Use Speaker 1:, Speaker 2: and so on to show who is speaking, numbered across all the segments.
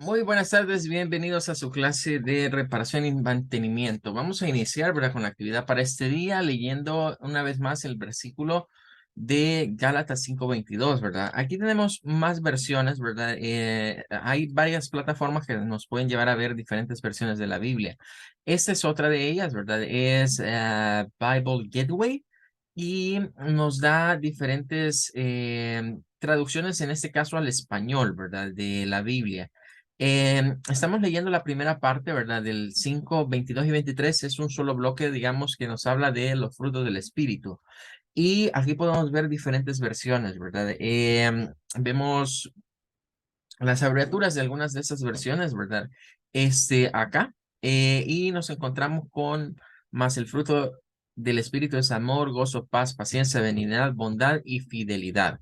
Speaker 1: Muy buenas tardes, bienvenidos a su clase de reparación y mantenimiento. Vamos a iniciar, ¿verdad?, con la actividad para este día, leyendo una vez más el versículo de Gálatas 5:22, ¿verdad? Aquí tenemos más versiones, ¿verdad? Hay varias plataformas que nos pueden llevar a ver diferentes versiones de la Biblia. Esta es otra de ellas, ¿verdad? Es Bible Gateway y nos da diferentes traducciones, en este caso al español, ¿verdad?, de la Biblia. Estamos leyendo la primera parte, ¿verdad? Del 5, 22 y 23. Es un solo bloque, digamos, que nos habla de los frutos del Espíritu. Y aquí podemos ver diferentes versiones, ¿verdad? Vemos las abreviaturas de algunas de esas versiones, ¿verdad? Acá. Y nos encontramos con más el fruto del Espíritu es amor, gozo, paz, paciencia, benignidad, bondad y fidelidad.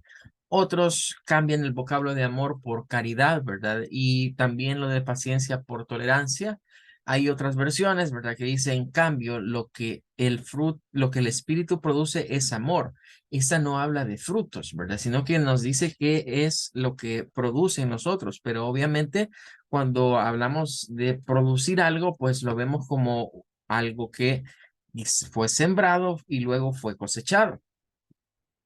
Speaker 1: Otros cambian el vocablo de amor por caridad, ¿verdad? Y también lo de paciencia por tolerancia. Hay otras versiones, ¿verdad?, que dicen, en cambio, lo que el Espíritu produce es amor. Esta no habla de frutos, ¿verdad? Sino que nos dice qué es lo que produce en nosotros. Pero obviamente, cuando hablamos de producir algo, pues lo vemos como algo que fue sembrado y luego fue cosechado.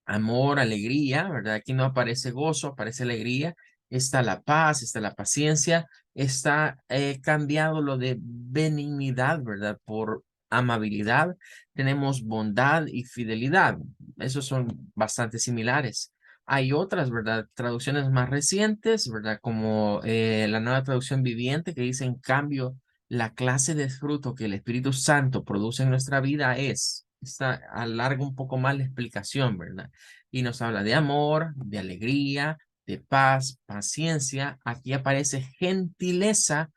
Speaker 1: Amor, alegría, ¿verdad? Aquí no aparece gozo, aparece alegría. Está la paz, está la paciencia, está cambiado lo de benignidad, ¿verdad? Por amabilidad. Tenemos bondad y fidelidad. Esos son bastante similares. Hay otras, ¿verdad? Traducciones más recientes, ¿verdad? Como la nueva traducción viviente que dice, en cambio, la clase de fruto que el Espíritu Santo produce en nuestra vida es, esta alarga un poco más la explicación, ¿verdad? Y nos habla de amor, de alegría, de paz, paciencia. Aquí aparece gentileza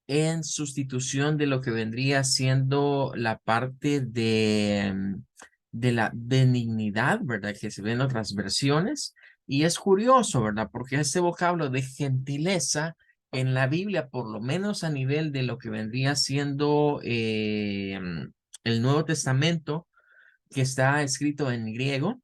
Speaker 1: en sustitución de lo que vendría siendo la parte de la benignidad, ¿verdad? Que se ve en otras versiones. Y es curioso, ¿verdad? Porque ese vocablo de gentileza en la Biblia, por lo menos a nivel de lo que vendría siendo el Nuevo Testamento, que está escrito en griego,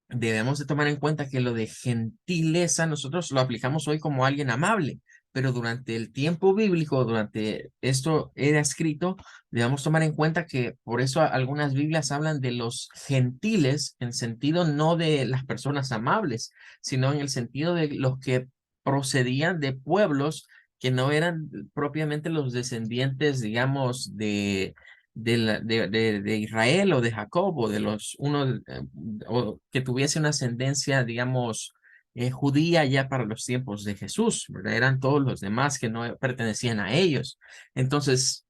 Speaker 1: debemos de tomar en cuenta que lo de gentileza nosotros lo aplicamos hoy como alguien amable, pero durante el tiempo bíblico, durante esto era escrito, debemos tomar en cuenta que por eso algunas Biblias hablan de los gentiles en sentido no de las personas amables, sino en el sentido de los que procedían de pueblos que no eran propiamente los descendientes, digamos, de Israel o de Jacob o de los uno o que tuviese una ascendencia, digamos, judía ya para los tiempos de Jesús, ¿verdad? Eran todos los demás que no pertenecían a ellos. Entonces,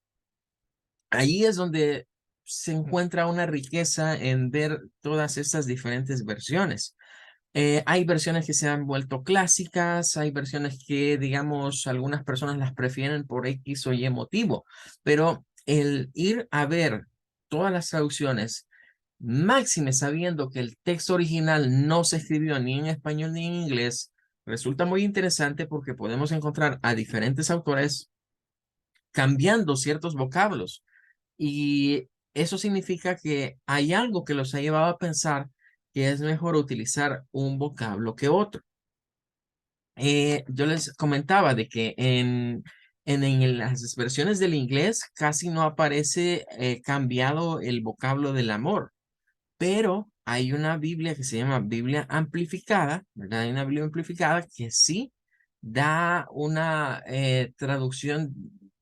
Speaker 1: ahí es donde se encuentra una riqueza en ver todas estas diferentes versiones. Hay versiones que se han vuelto clásicas, hay versiones que, digamos, algunas personas las prefieren por X o Y motivo, pero el ir a ver todas las traducciones, máxime sabiendo que el texto original no se escribió ni en español ni en inglés, resulta muy interesante porque podemos encontrar a diferentes autores cambiando ciertos vocablos. Y eso significa que hay algo que los ha llevado a pensar que es mejor utilizar un vocablo que otro. Yo les comentaba de que en las versiones del inglés casi no aparece cambiado el vocablo del amor, pero hay una Biblia que se llama Biblia amplificada, ¿verdad? Hay una Biblia amplificada que sí da una traducción,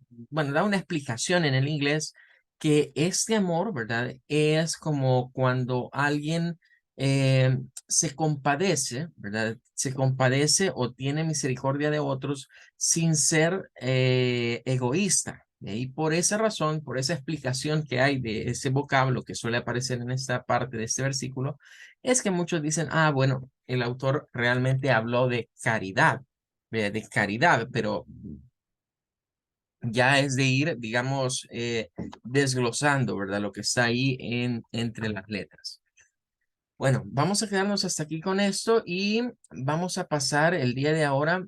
Speaker 1: bueno, da una explicación en el inglés que este amor, ¿verdad? Es como cuando alguien se compadece, ¿verdad? Se compadece o tiene misericordia de otros sin ser egoísta. Y por esa razón, por esa explicación que hay de ese vocablo que suele aparecer en esta parte de este versículo, es que muchos dicen, ah, bueno, el autor realmente habló de caridad, pero ya es de ir, digamos, desglosando, ¿verdad? Lo que está ahí entre las letras. Bueno, vamos a quedarnos hasta aquí con esto y vamos a pasar el día de ahora.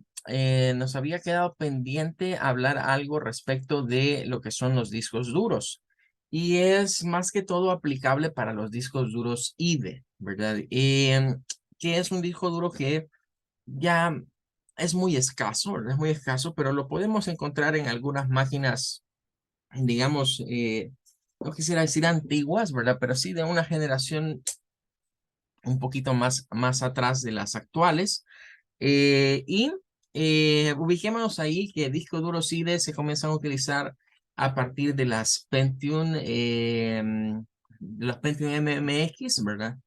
Speaker 1: Nos había quedado pendiente hablar algo respecto de lo que son los discos duros y es más que todo aplicable para los discos duros IDE, ¿verdad? ¿Qué es un disco duro que ya es muy escaso, ¿verdad? Es muy escaso, pero lo podemos encontrar en algunas máquinas, digamos, no quisiera decir antiguas, ¿verdad? Pero sí de una generación un poquito más atrás de las actuales. Y ubiquémonos ahí que discos duros IDE se comienzan a utilizar a partir de las Pentium, los Pentium MMX, ¿verdad?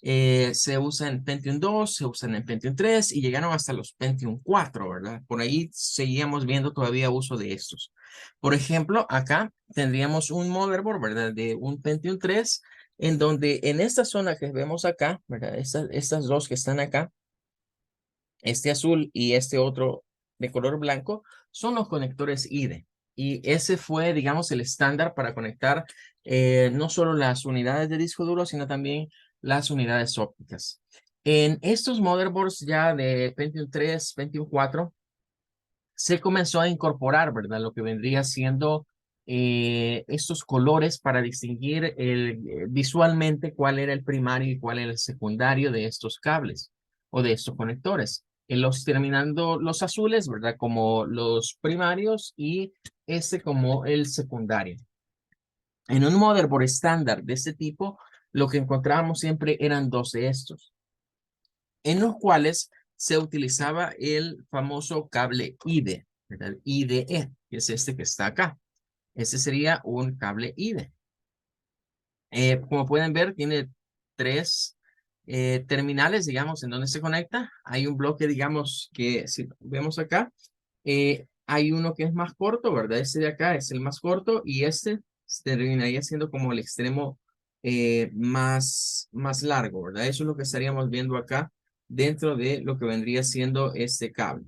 Speaker 1: Se usan en Pentium 2, se usan en Pentium 3 y llegaron hasta los Pentium 4, ¿verdad? Por ahí seguíamos viendo todavía uso de estos. Por ejemplo, acá tendríamos un motherboard, ¿verdad? De un Pentium 3, en donde en esta zona que vemos acá, ¿verdad? Estas dos que están acá, este azul y este otro de color blanco, son los conectores IDE. Y ese fue, digamos, el estándar para conectar no solo las unidades de disco duro, sino también las unidades ópticas. En estos motherboards ya de Pentium 3, Pentium 4, se comenzó a incorporar, ¿verdad? Lo que vendría siendo estos colores para distinguir visualmente cuál era el primario y cuál era el secundario de estos cables o de estos conectores. Los terminando los azules, ¿verdad? Como los primarios y este como el secundario. En un motherboard estándar de este tipo, lo que encontrábamos siempre eran dos de estos, en los cuales se utilizaba el famoso cable IDE, ¿verdad? IDE, que es este que está acá. Ese sería un cable IDE. Como pueden ver, tiene tres terminales, digamos, en donde se conecta. Hay un bloque, digamos, que si vemos acá, hay uno que es más corto, ¿verdad? Este de acá es el más corto y este terminaría siendo como el extremo más largo, ¿verdad? Eso es lo que estaríamos viendo acá dentro de lo que vendría siendo este cable.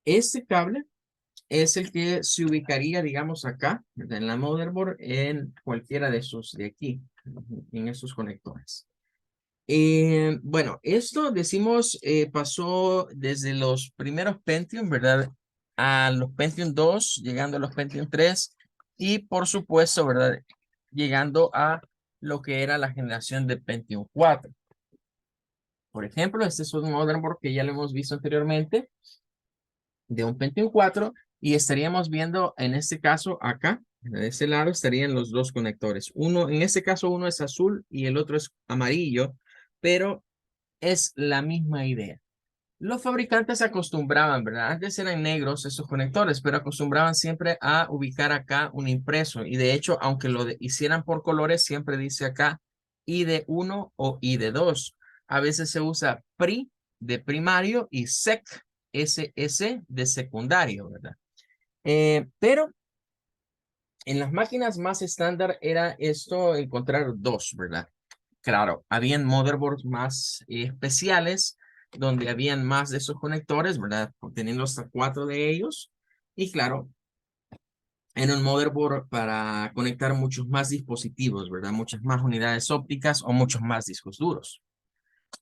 Speaker 1: Este cable es el que se ubicaría, digamos, acá, ¿verdad? En la motherboard, en cualquiera de esos de aquí, en esos conectores. Bueno, esto decimos pasó desde los primeros Pentium, ¿verdad? A los Pentium 2, llegando a los Pentium 3 y por supuesto, ¿verdad? Llegando a lo que era la generación de Pentium 4. Por ejemplo, este es un motherboard que ya lo hemos visto anteriormente de un Pentium 4 y estaríamos viendo en este caso acá, de este lado estarían los dos conectores. Uno, en este caso uno es azul y el otro es amarillo, pero es la misma idea. Los fabricantes se acostumbraban, ¿verdad? Antes eran negros esos conectores, pero acostumbraban siempre a ubicar acá un impreso. Y de hecho, aunque hicieran por colores, siempre dice acá ID1 o ID2. A veces se usa PRI de primario y SS de secundario, ¿verdad? Pero en las máquinas más estándar era esto encontrar dos, ¿verdad? Claro, habían motherboards más especiales donde habían más de esos conectores, ¿verdad? Teniendo hasta cuatro de ellos. Y claro, en un motherboard para conectar muchos más dispositivos, ¿verdad? Muchas más unidades ópticas o muchos más discos duros.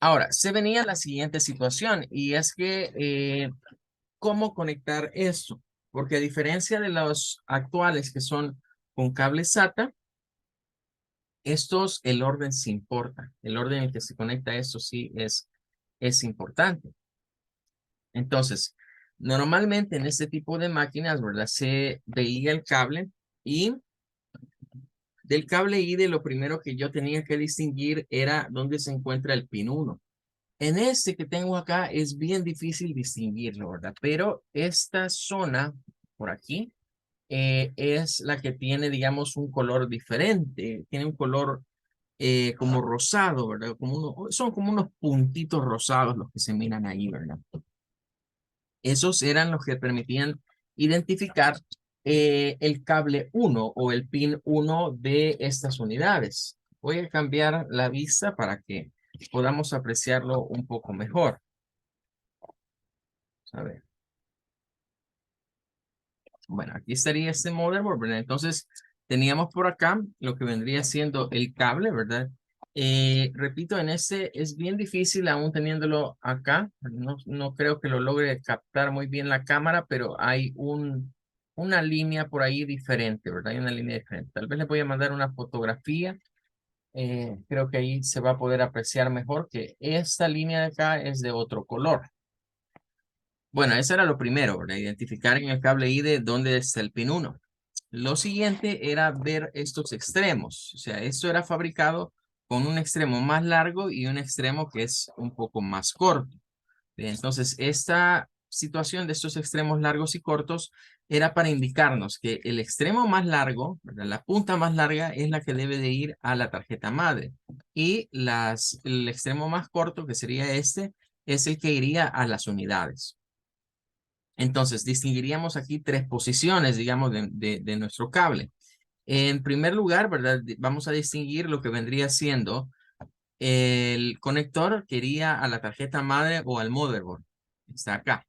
Speaker 1: Ahora, se venía la siguiente situación y es que, ¿cómo conectar esto? Porque a diferencia de los actuales que son con cable SATA, estos, el orden sí importa. El orden en que se conecta esto sí es importante. Entonces, normalmente en este tipo de máquinas, ¿verdad? Se veía el cable y del cable IDE lo primero que yo tenía que distinguir era dónde se encuentra el pin 1. En este que tengo acá es bien difícil distinguirlo, ¿verdad? Pero esta zona por aquí es la que tiene, digamos, un color diferente. Tiene un color como rosado, ¿verdad? Son como unos puntitos rosados los que se miran ahí, ¿verdad? Esos eran los que permitían identificar el cable 1 o el pin 1 de estas unidades. Voy a cambiar la vista para que podamos apreciarlo un poco mejor. A ver. Bueno, aquí estaría este motherboard, ¿verdad? Entonces, teníamos por acá lo que vendría siendo el cable, ¿verdad? Repito, en este es bien difícil aún teniéndolo acá. No creo que lo logre captar muy bien la cámara, pero hay una línea por ahí diferente, ¿verdad? Hay una línea diferente. Tal vez le voy a mandar una fotografía. Creo que ahí se va a poder apreciar mejor que esta línea de acá es de otro color. Bueno, eso era lo primero, ¿verdad? Identificar en el cable IDE dónde está el pin 1. Lo siguiente era ver estos extremos. O sea, esto era fabricado con un extremo más largo y un extremo que es un poco más corto. Bien, entonces, esta situación de estos extremos largos y cortos era para indicarnos que el extremo más largo, ¿verdad? La punta más larga es la que debe de ir a la tarjeta madre. Y el extremo más corto, que sería este, es el que iría a las unidades. Entonces, distinguiríamos aquí tres posiciones, digamos, de nuestro cable. En primer lugar, ¿verdad? Vamos a distinguir lo que vendría siendo el conector que iría a la tarjeta madre o al motherboard. Está acá.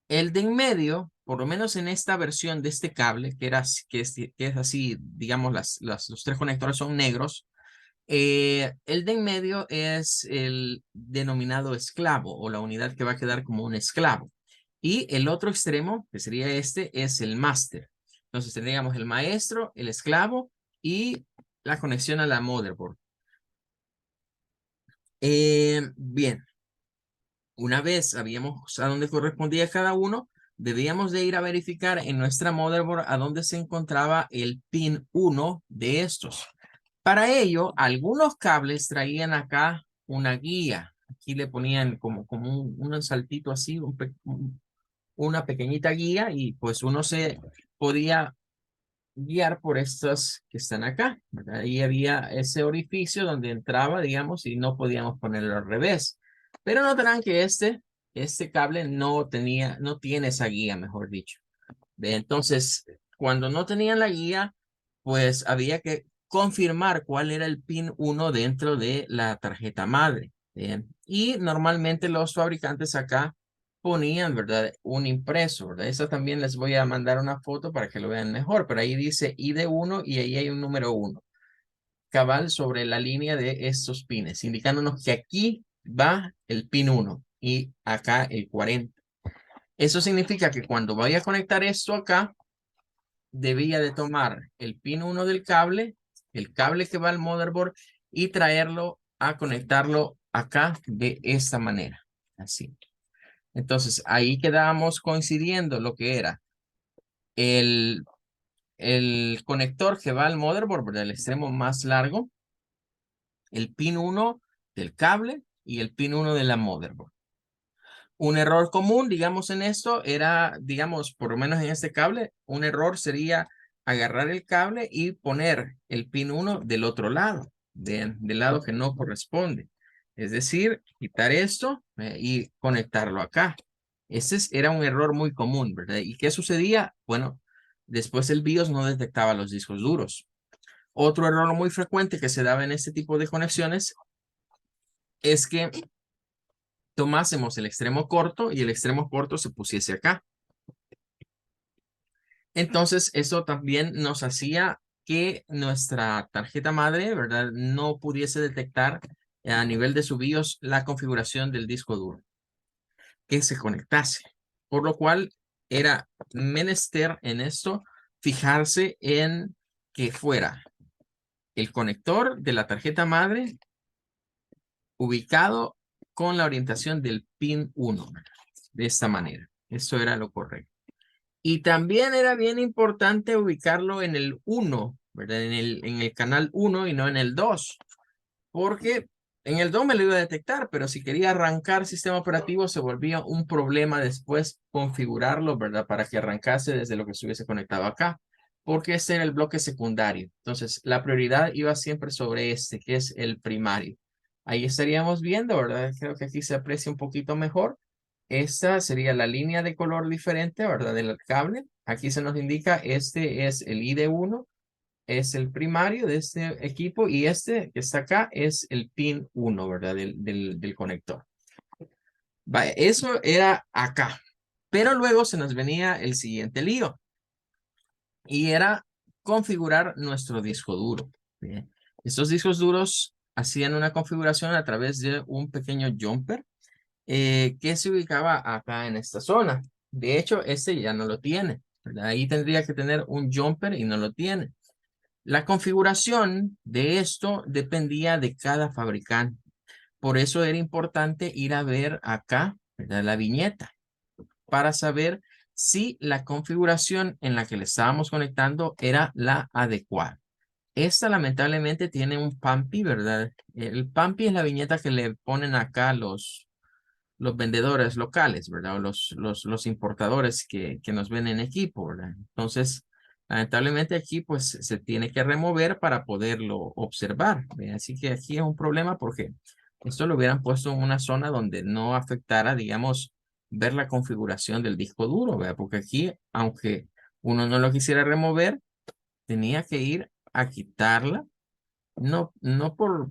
Speaker 1: El de en medio, por lo menos en esta versión de este cable, que es así, digamos, los tres conectores son negros. El de en medio es el denominado esclavo o la unidad que va a quedar como un esclavo. Y el otro extremo, que sería este, es el máster. Entonces tendríamos el maestro, el esclavo y la conexión a la motherboard. Bien, una vez sabíamos a dónde correspondía cada uno, debíamos de ir a verificar en nuestra motherboard a dónde se encontraba el pin 1 de estos. Para ello, algunos cables traían acá una guía. Aquí le ponían como un saltito así, una pequeñita guía y pues uno se podía guiar por estas que están acá, ¿verdad? Ahí había ese orificio donde entraba, digamos, y no podíamos ponerlo al revés. Pero notarán que este cable no tiene esa guía, mejor dicho. Entonces, cuando no tenían la guía, pues había que confirmar cuál era el pin 1 dentro de la tarjeta madre. Bien. Y normalmente los fabricantes acá ponían, ¿verdad? Un impreso, ¿verdad? Esa también les voy a mandar una foto para que lo vean mejor, pero ahí dice ID1 y ahí hay un número 1 cabal sobre la línea de estos pines, indicándonos que aquí va el pin 1 y acá el 40. Eso significa que cuando vaya a conectar esto acá, debía de tomar el pin 1 del cable, el cable que va al motherboard y traerlo a conectarlo acá de esta manera, así. Entonces ahí quedábamos coincidiendo lo que era el, el conector que va al motherboard, ¿verdad? El extremo más largo, el pin 1 del cable y el pin 1 de la motherboard. Un error común, digamos, en esto era, digamos, por lo menos en este cable, un error sería agarrar el cable y poner el pin 1 del otro lado, del lado que no corresponde. Es decir, quitar esto y conectarlo acá. Era un error muy común, ¿verdad? ¿Y qué sucedía? Bueno, después el BIOS no detectaba los discos duros. Otro error muy frecuente que se daba en este tipo de conexiones es que tomásemos el extremo corto y el extremo corto se pusiese acá. Entonces, eso también nos hacía que nuestra tarjeta madre, ¿verdad? No pudiese detectar a nivel de su BIOS la configuración del disco duro que se conectase. Por lo cual era menester en esto fijarse en que fuera el conector de la tarjeta madre ubicado con la orientación del pin 1, de esta manera. Eso era lo correcto. Y también era bien importante ubicarlo en el 1, ¿verdad? En el canal 1 y no en el 2, porque en el 2 me lo iba a detectar, pero si quería arrancar sistema operativo se volvía un problema después configurarlo, ¿verdad? Para que arrancase desde lo que estuviese conectado acá, porque este era el bloque secundario. Entonces, la prioridad iba siempre sobre este, que es el primario. Ahí estaríamos viendo, ¿verdad? Creo que aquí se aprecia un poquito mejor. Esta sería la línea de color diferente, ¿verdad? Del cable. Aquí se nos indica, este es el ID1, es el primario de este equipo y este que está acá es el pin 1, ¿verdad? Del conector. Vaya, eso era acá. Pero luego se nos venía el siguiente lío y era configurar nuestro disco duro. Bien. Estos discos duros hacían una configuración a través de un pequeño jumper que se ubicaba acá en esta zona. De hecho, este ya no lo tiene, ¿verdad? Ahí tendría que tener un jumper y no lo tiene. La configuración de esto dependía de cada fabricante. Por eso era importante ir a ver acá, ¿verdad? La viñeta. para saber si la configuración en la que le estábamos conectando era la adecuada. Esta lamentablemente tiene un PAMPI, ¿verdad? El PAMPI es la viñeta que le ponen acá los vendedores locales, ¿verdad? O los importadores que nos venden equipo, ¿verdad? Entonces, lamentablemente aquí pues se tiene que remover para poderlo observar, ¿verdad? Así que aquí es un problema porque esto lo hubieran puesto en una zona donde no afectara, digamos, ver la configuración del disco duro, ¿verdad? Porque aquí, aunque uno no lo quisiera remover, tenía que ir a quitarla, no por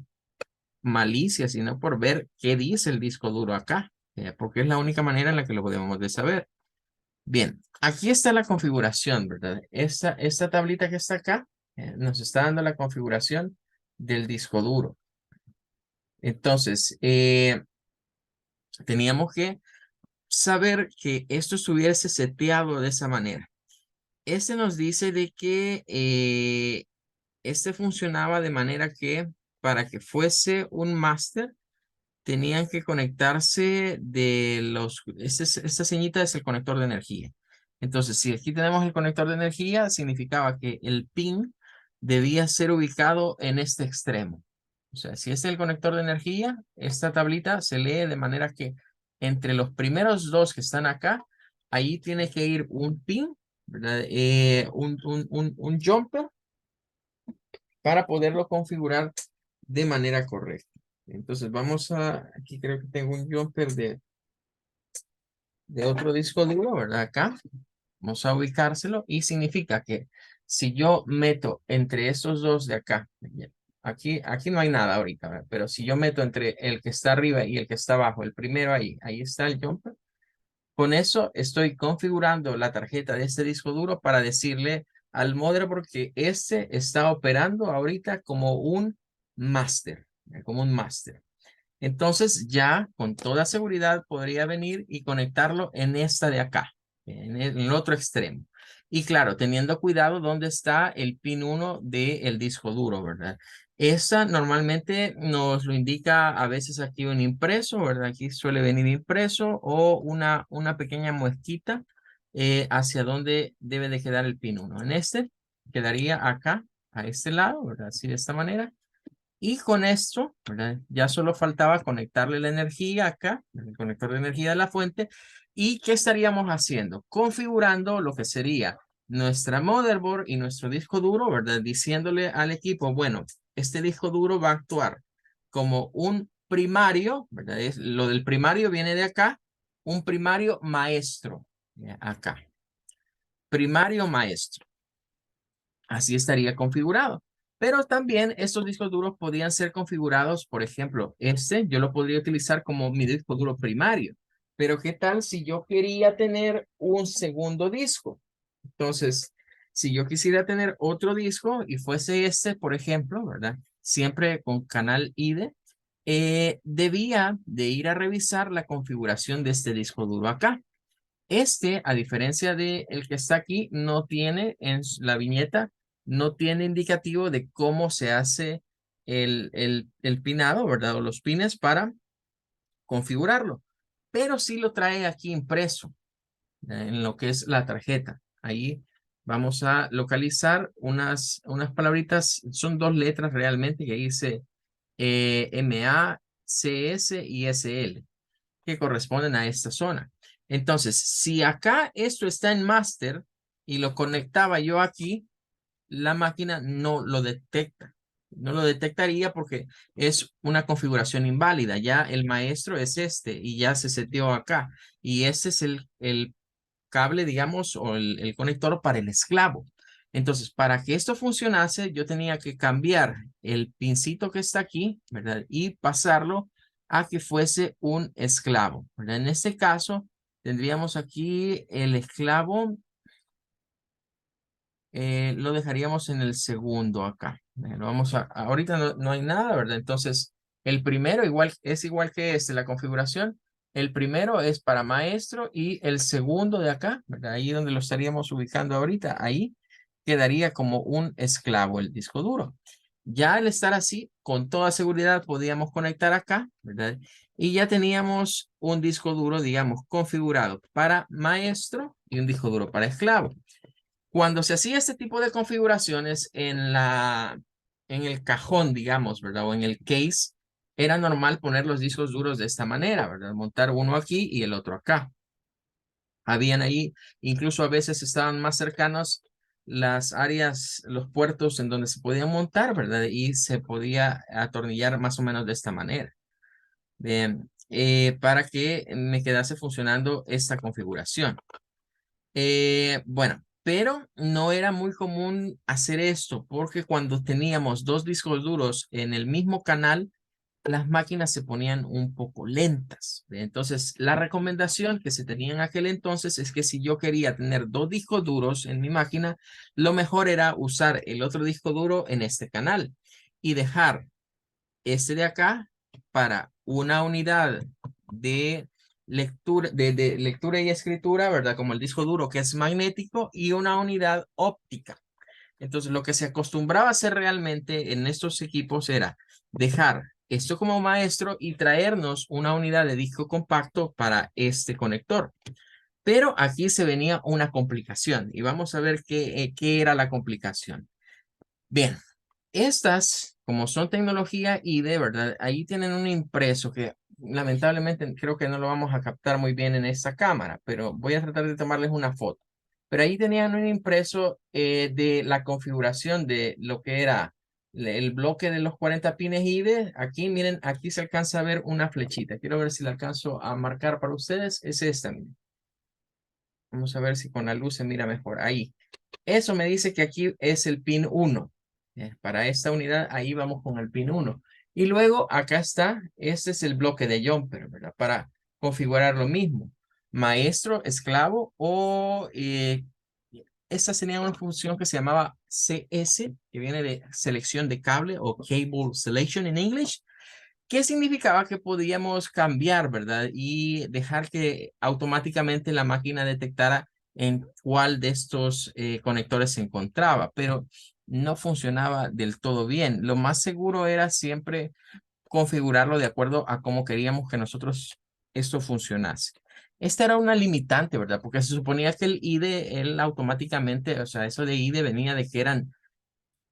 Speaker 1: malicia, sino por ver qué dice el disco duro acá, porque es la única manera en la que lo podemos de saber. Bien, aquí está la configuración, ¿verdad? Esta tablita que está acá nos está dando la configuración del disco duro. Entonces, teníamos que saber que esto estuviese seteado de esa manera. Este nos dice de que este funcionaba de manera que para que fuese un máster, tenían que conectarse de esta ceñita es el conector de energía. Entonces, si aquí tenemos el conector de energía, significaba que el pin debía ser ubicado en este extremo. O sea, si es el conector de energía, esta tablita se lee de manera que entre los primeros dos que están acá, ahí tiene que ir un pin, ¿verdad? Un jumper para poderlo configurar de manera correcta. Entonces vamos aquí creo que tengo un jumper de otro disco duro, ¿verdad? Acá vamos a ubicárselo y significa que si yo meto entre estos dos de acá, aquí no hay nada ahorita, ¿verdad? Pero si yo meto entre el que está arriba y el que está abajo, el primero ahí está el jumper. Con eso estoy configurando la tarjeta de este disco duro para decirle al motherboard que este está operando ahorita como un máster, como un máster. Entonces ya con toda seguridad podría venir y conectarlo en esta de acá, en el otro extremo. Y claro, teniendo cuidado dónde está el pin 1 del disco duro, ¿verdad? Esa normalmente nos lo indica a veces aquí un impreso, ¿verdad? Aquí suele venir impreso o una pequeña muesquita hacia dónde debe de quedar el pin 1. En este quedaría acá, a este lado, ¿verdad? Así de esta manera. Y con esto, ¿verdad? Ya solo faltaba conectarle la energía acá, el conector de energía de la fuente. ¿Y qué estaríamos haciendo? Configurando lo que sería nuestra motherboard y nuestro disco duro, ¿verdad? Diciéndole al equipo, bueno, este disco duro va a actuar como un primario, ¿verdad? Lo del primario viene de acá, un primario maestro, acá. Primario maestro. Así estaría configurado. Pero también estos discos duros podían ser configurados, por ejemplo, yo lo podría utilizar como mi disco duro primario. Pero ¿qué tal si yo quería tener un segundo disco? Entonces, si yo quisiera tener otro disco y fuese este, por ejemplo, ¿verdad? Siempre con canal IDE, debía de ir a revisar la configuración de este disco duro acá. A diferencia de el que está aquí, no tiene en la viñeta, no tiene indicativo de cómo se hace el pinado, ¿verdad? O los pines para configurarlo. Pero sí lo trae aquí impreso en lo que es la tarjeta. Ahí vamos a localizar unas palabritas, son dos letras realmente que dice MA, CS y SL que corresponden a esta zona. Entonces, si acá esto está en master y lo conectaba yo aquí, la máquina no lo detecta. No lo detectaría porque es una configuración inválida. Ya el maestro es este y ya se seteó acá. Y ese es el cable, digamos, o el conector para el esclavo. Entonces, para que esto funcionase, yo tenía que cambiar el pincito que está aquí, ¿verdad? Y pasarlo a que fuese un esclavo, ¿verdad? En este caso, tendríamos aquí el esclavo, lo dejaríamos en el segundo acá. Lo vamos ahorita no hay nada, ¿verdad? Entonces, el primero es igual que la configuración. El primero es para maestro y el segundo de acá, ¿verdad? Ahí donde lo estaríamos ubicando ahorita, ahí quedaría como un esclavo el disco duro. Ya al estar así, con toda seguridad podíamos conectar acá, ¿verdad? Y ya teníamos un disco duro, digamos, configurado para maestro y un disco duro para esclavo. Cuando se hacía este tipo de configuraciones en el cajón, digamos, ¿verdad? O en el case, era normal poner los discos duros de esta manera, ¿verdad? Montar uno aquí y el otro acá. Habían ahí, incluso a veces estaban más cercanos las áreas, los puertos en donde se podían montar, ¿verdad? Y se podía atornillar más o menos de esta manera. Bien, para que me quedase funcionando esta configuración. Bueno, pero no era muy común hacer esto porque cuando teníamos dos discos duros en el mismo canal, las máquinas se ponían un poco lentas. Entonces, la recomendación que se tenía en aquel entonces es que si yo quería tener dos discos duros en mi máquina, lo mejor era usar el otro disco duro en este canal y dejar este de acá para una unidad de de lectura y escritura, ¿verdad? Como el disco duro que es magnético y una unidad óptica. Entonces, lo que se acostumbraba a hacer realmente en estos equipos era dejar esto como maestro y traernos una unidad de disco compacto para este conector. Pero aquí se venía una complicación y vamos a ver qué era la complicación. Bien, estas, como son tecnología y de verdad, ahí tienen un impreso que lamentablemente creo que no lo vamos a captar muy bien en esta cámara, pero voy a tratar de tomarles una foto. Pero ahí tenían un impreso de la configuración de lo que era el bloque de los 40 pines IDE. Aquí, miren, aquí se alcanza a ver una flechita. Quiero ver si la alcanzo a marcar para ustedes. Es esta, miren. Vamos a ver si con la luz se mira mejor. Ahí. Eso me dice que aquí es el pin 1. Para esta unidad, ahí vamos con el pin 1. Y luego acá está, este es el bloque de jumper, ¿verdad? Para configurar lo mismo. Maestro, esclavo o esta sería una función que se llamaba CS, que viene de selección de cable o cable selection en English, que significaba que podíamos cambiar, ¿verdad? Y dejar que automáticamente la máquina detectara en cuál de estos conectores se encontraba, pero no funcionaba del todo bien. Lo más seguro era siempre configurarlo de acuerdo a cómo queríamos que nosotros esto funcionase. Esta era una limitante, ¿verdad? Porque se suponía que el IDE, él automáticamente, o sea, eso de IDE venía de que eran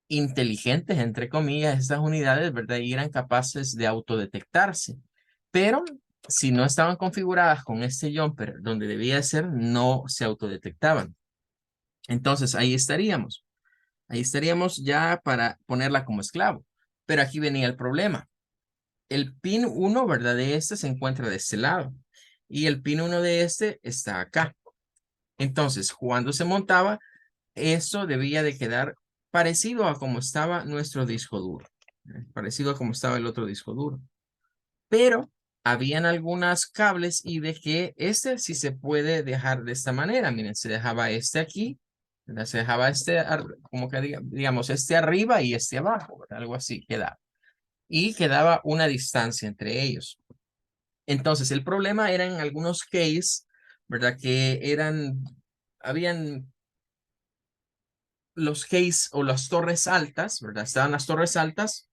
Speaker 1: inteligentes, entre comillas, estas unidades, ¿verdad? Y eran capaces de autodetectarse. Pero si no estaban configuradas con este jumper donde debía ser, no se autodetectaban. Entonces ahí estaríamos. Ahí estaríamos ya para ponerla como esclavo. Pero aquí venía el problema. El pin 1, ¿verdad? De este se encuentra de este lado. Y el pin 1 de este está acá. Entonces, cuando se montaba, esto debía de quedar parecido a como estaba nuestro disco duro, parecido a como estaba el otro disco duro. Pero habían algunas cables y de que este sí se puede dejar de esta manera. Miren, se dejaba este aquí, ¿verdad? Se dejaba este, como que digamos, este arriba y este abajo, ¿verdad? Algo así quedaba. Y quedaba una distancia entre ellos. Entonces, el problema era en algunos cases, ¿verdad? Que habían los case o las torres altas, ¿verdad? Estaban las torres altas,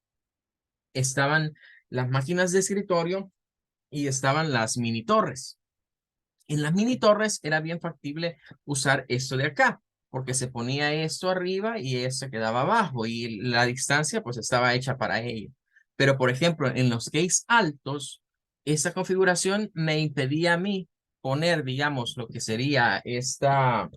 Speaker 1: estaban las máquinas de escritorio y estaban las mini torres. En las mini torres era bien factible usar esto de acá, porque se ponía esto arriba y esto quedaba abajo y la distancia pues estaba hecha para ello. Pero por ejemplo, en los case altos, esta configuración me impedía a mí poner, digamos, lo que sería esta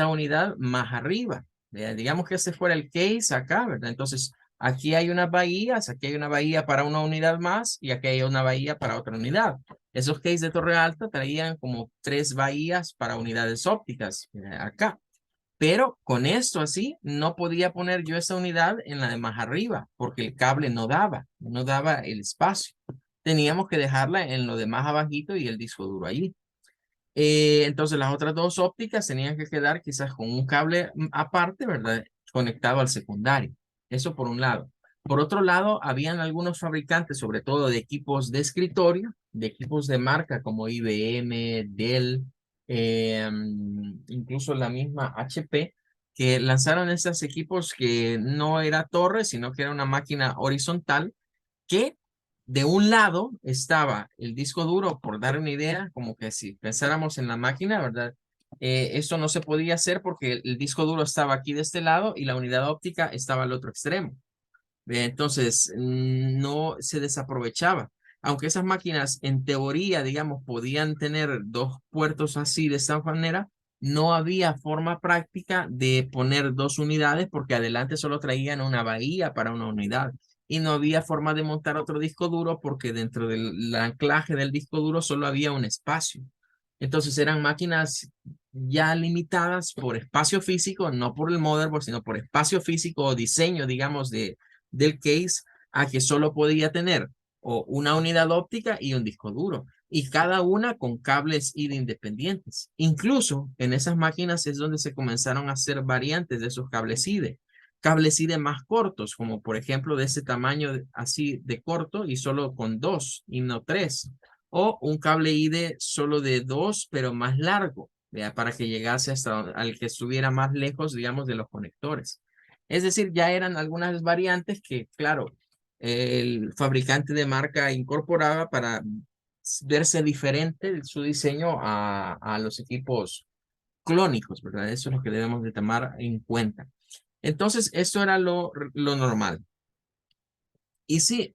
Speaker 1: unidad más arriba. Digamos que este fuera el case acá, ¿verdad? Entonces, aquí hay unas bahías, aquí hay una bahía para una unidad más y aquí hay una bahía para otra unidad. Esos case de Torre Alta traían como 3 bahías para unidades ópticas acá. Pero con esto así, no podía poner yo esa unidad en la de más arriba, porque el cable no daba el espacio. Teníamos que dejarla en lo de más abajito y el disco duro allí. Entonces las otras dos ópticas tenían que quedar quizás con un cable aparte, ¿verdad? Conectado al secundario. Eso por un lado. Por otro lado, habían algunos fabricantes, sobre todo de equipos de escritorio, de equipos de marca como IBM, Dell, incluso la misma HP, que lanzaron estos equipos que no era torre, sino que era una máquina horizontal que De un lado estaba el disco duro, por dar una idea, como que si pensáramos en la máquina, ¿verdad? Eso no se podía hacer porque el disco duro estaba aquí de este lado y la unidad óptica estaba al otro extremo. Entonces, no se desaprovechaba. Aunque esas máquinas en teoría, digamos, podían tener dos puertos así de esta manera, no había forma práctica de poner dos unidades porque adelante solo traían una bahía para una unidad y no había forma de montar otro disco duro porque dentro del anclaje del disco duro solo había un espacio. Entonces eran máquinas ya limitadas por espacio físico, no por el motherboard, sino por espacio físico o diseño, digamos, del case, a que solo podía tener o una unidad óptica y un disco duro, y cada una con cables ID independientes. Incluso en esas máquinas es donde se comenzaron a hacer variantes de esos cables ID más cortos, como por ejemplo de ese tamaño así de corto y solo con dos y no tres, o un cable ID solo de dos, pero más largo, ¿vea? Para que llegase hasta al que estuviera más lejos, digamos, de los conectores. Es decir, ya eran algunas variantes que, claro, el fabricante de marca incorporaba para verse diferente de su diseño a los equipos clónicos, ¿verdad? Eso es lo que debemos de tomar en cuenta. Entonces, esto era lo normal. Y sí,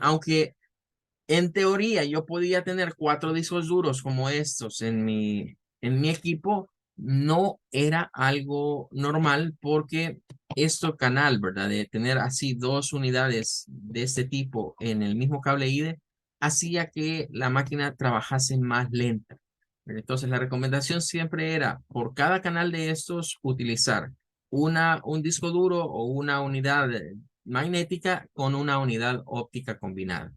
Speaker 1: aunque en teoría, yo podía tener cuatro discos duros como estos en mi equipo. No era algo normal porque esto canal, ¿verdad? De tener así dos unidades de este tipo en el mismo cable IDE, hacía que la máquina trabajase más lenta. Entonces, la recomendación siempre era por cada canal de estos utilizar un disco duro o una unidad magnética con una unidad óptica combinada.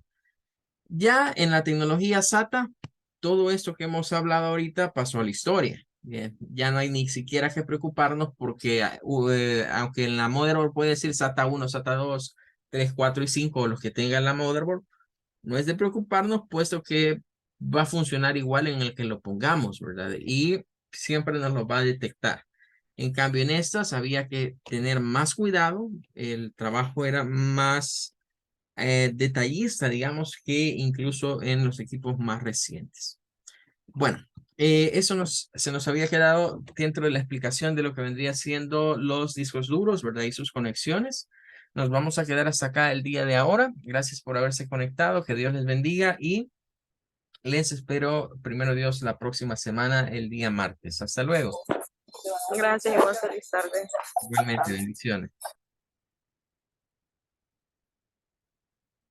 Speaker 1: Ya en la tecnología SATA, todo esto que hemos hablado ahorita pasó a la historia. Bien, ya no hay ni siquiera que preocuparnos porque aunque en la motherboard puede decir SATA 1, SATA 2, 3, 4 y 5, los que tengan la motherboard, no es de preocuparnos puesto que va a funcionar igual en el que lo pongamos, ¿verdad? Y siempre nos lo va a detectar. En cambio, en estas había que tener más cuidado, el trabajo era más detallista, digamos, que incluso en los equipos más recientes. Bueno, se nos había quedado dentro de la explicación de lo que vendría siendo los discos duros, ¿verdad? Y sus conexiones. Nos vamos a quedar hasta acá el día de ahora. Gracias por haberse conectado. Que Dios les bendiga y les espero, primero Dios, la próxima semana, el día martes. Hasta luego.
Speaker 2: Gracias, igual feliz tarde.
Speaker 1: Igualmente, bendiciones.